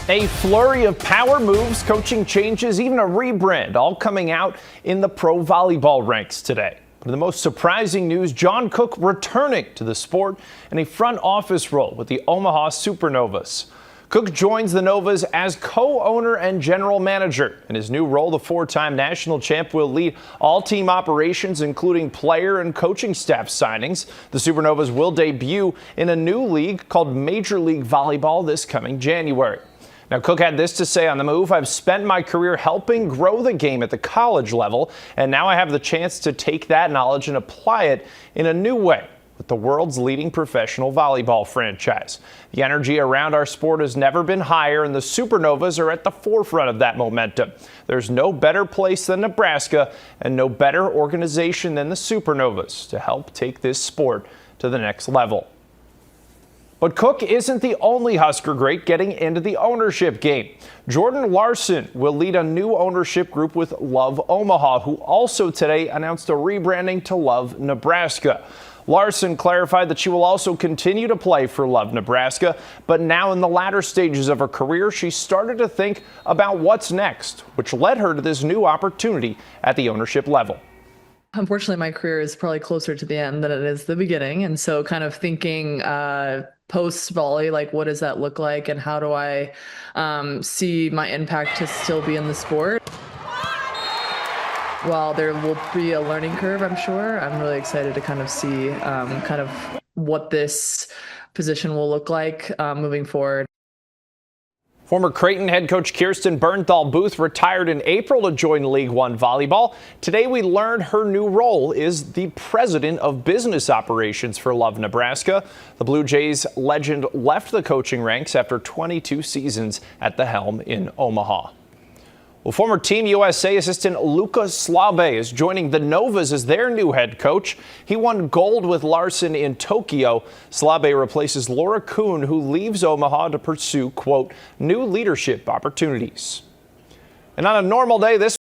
A flurry of power moves, coaching changes, even a rebrand, all coming out in the pro volleyball ranks today. But the most surprising news, John Cook returning to the sport in a front office role with the Omaha Supernovas. Cook joins the Novas as co-owner and general manager. In his new role, the four-time national champ will lead all team operations, including player and coaching staff signings. The Supernovas will debut in a new league called Major League Volleyball this coming January. Now, Cook had this to say on the move: "I've spent my career helping grow the game at the college level, and now I have the chance to take that knowledge and apply it in a new way with the world's leading professional volleyball franchise. The energy around our sport has never been higher, and the Supernovas are at the forefront of that momentum. There's no better place than Nebraska and no better organization than the Supernovas to help take this sport to the next level." But Cook isn't the only Husker great getting into the ownership game. Jordan Larson will lead a new ownership group with Love Omaha, who also today announced a rebranding to Love Nebraska. Larson clarified that she will also continue to play for Love Nebraska, but now in the latter stages of her career, she started to think about what's next, which led her to this new opportunity at the ownership level. Unfortunately, my career is probably closer to the end than it is the beginning. And so kind of thinking post-volley, like what does that look like and how do I see my impact to still be in the sport? While there will be a learning curve, I'm sure, I'm really excited to kind of see kind of what this position will look like moving forward. Former Creighton head coach Kirsten Bernthal Booth retired in April to join League One volleyball. Today we learned her new role is the president of business operations for Love Nebraska. The Blue Jays legend left the coaching ranks after 22 seasons at the helm in Omaha. Well, former Team USA assistant Luka Slabe is joining the Novas as their new head coach. He won gold with Larson in Tokyo. Slabe replaces Laura Kuhn, who leaves Omaha to pursue, quote, new leadership opportunities. And on a normal day, this